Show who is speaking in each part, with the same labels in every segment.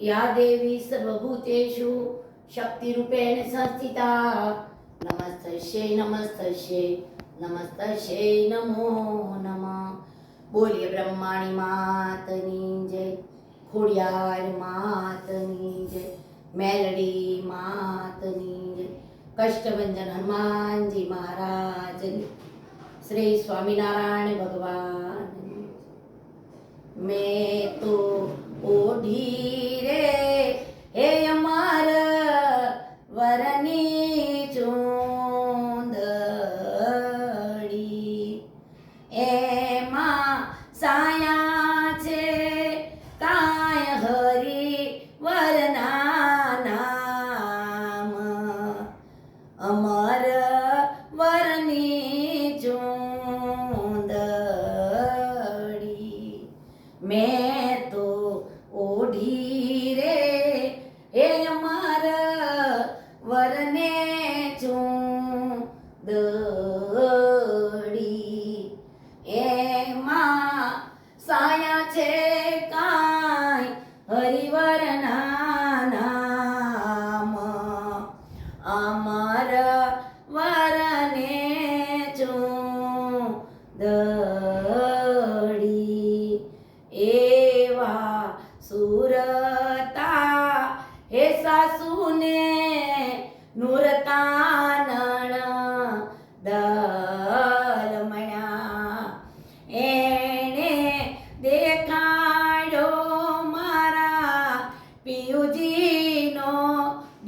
Speaker 1: या देवी सर्वभूतेषु शक्तिरूपेण संस्थिता नमस्तस्यै नमस्तस्यै नमस्तस्यै नमो नमः। बोलिए ब्रह्माणी मातनी जय, खोडियार मातनी जय, मेलडी मातनी जय, कष्टभंजन हनुमानजी महाराज श्री स्वामीनारायण भगवान। मैं तो ओढ़ी रे हे अमर वरनी चूंदड़ी एमा साया छे काय हरि वरना नाम अमर वरनी चूंदड़ी मैं तो ओढ़ी रे हे अमर वरने चूंदड़ी एमा साया छे काय हरिवरना नाम अमर वरने चूंदड़ी एवा सुरता हे सासूने नुरतानण दलमया एणे देखाड्यो मारा पियुजीनो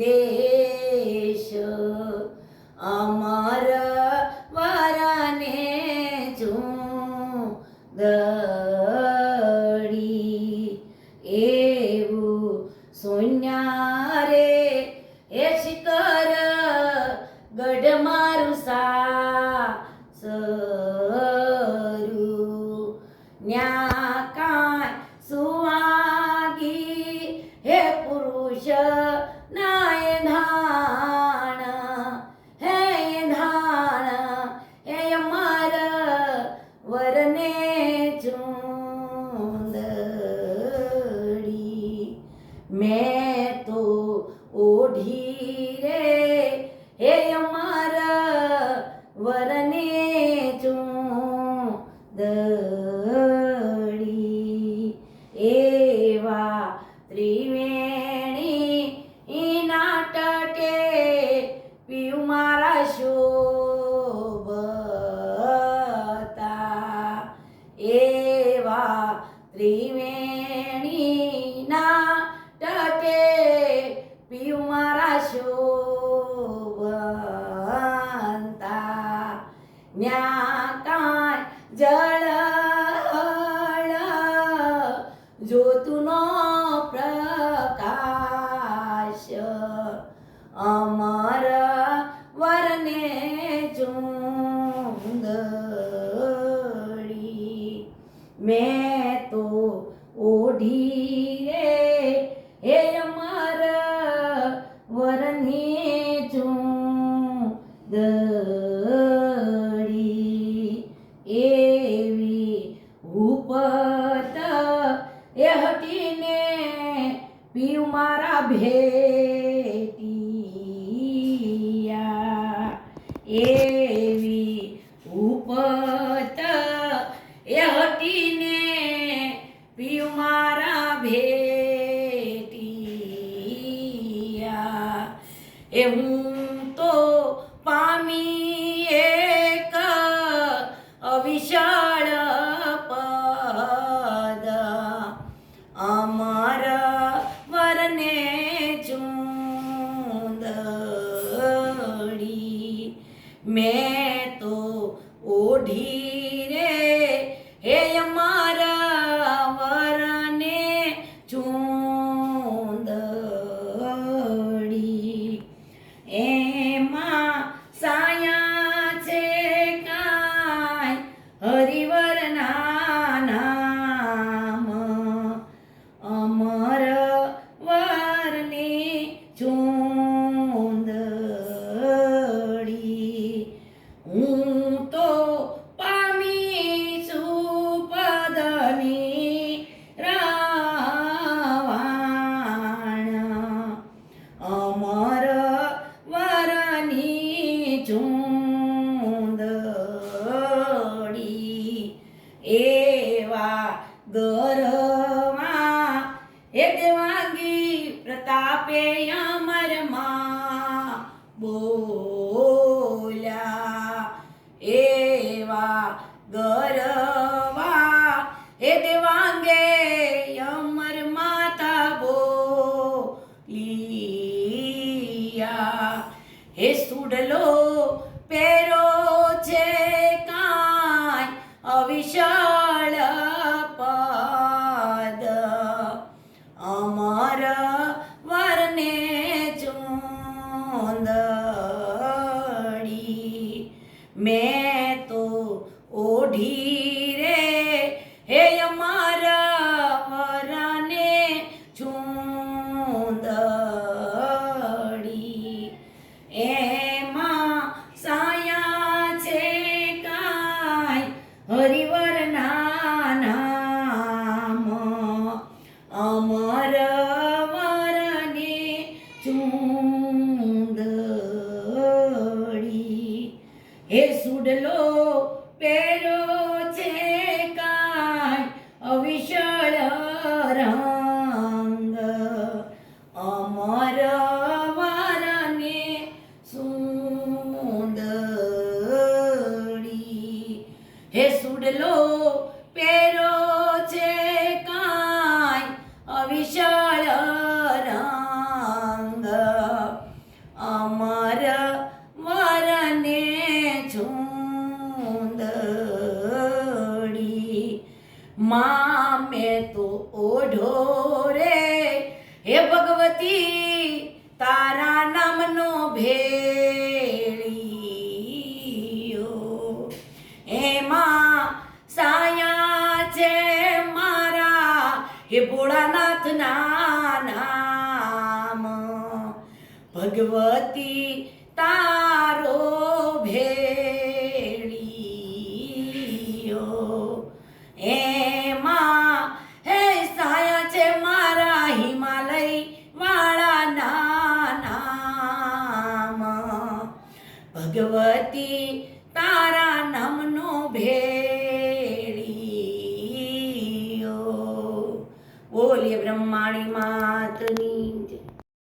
Speaker 1: देश अमर वरने चूंदड़ी एवू सोन्या रे हे शिखर गढ़ मारू सासरू न्या काय सुहागी हे पुरुष नाय धाण हे धाण हे अमर वरने चूंदड़ी मैं तो ओढ़ी रे हे अमर वरने चूंदड़ी एवा त्रिवेणी नाटके पियु मारा शोभता एवा त्रिवेणी नाटके पियु मारा शोभता न्या काय जळहळ ज्योतुनो प्रकाश अमर वरने चूंदड़ी मैं तो ओढ़ी रे हे अमर वरने चूंदड़ी एवी उपत ए हटीने पियु मारा भेटिया एवी उपत ए हटीने पियु मारा भेटिया ए हूँ तो पामी एक अविशाळ पद अमर वरने चूंदड़ी मैं तो ओढ़ी रे हे अमर वरने चूंदड़ी एमा साया દેવાંગી પ્રતાપે અમરમાં બોલ્યા એવા ગરવા હે દેવાંગે અમર માતા બોલિયા હે સુડલો પેરો છે કાંઈ અવિશાળ પદ અમર વરને ચૂંદડી મેં તો ઓઢી રે હે અમારા વરને ચૂંદડી એમાં સાયા છે કાંઈ હરિવરના નામ અમર વરને ચૂંદડી હે સુડલો પેરો છે કાંઈ અવિશાળ રંગ અમર વરને સુંદરી હે સુડલો પેરો છે કાંઈ અવિશાળ રંગ અમર વરને ચૂંદડી માં મેં તો ઓઢો રે હે ભગવતી તારા નામનો ભેળિયો એમાં સાયા છે મારા હે ભોળાનાથના નામ ભગવતી તારો ભેળિયો એમાં હે સાયા છે મારા હિમાલય વાળાના નામ ભગવતી તારા નામનો ભેળિયો બોલીએ બ્રહ્માણી માતની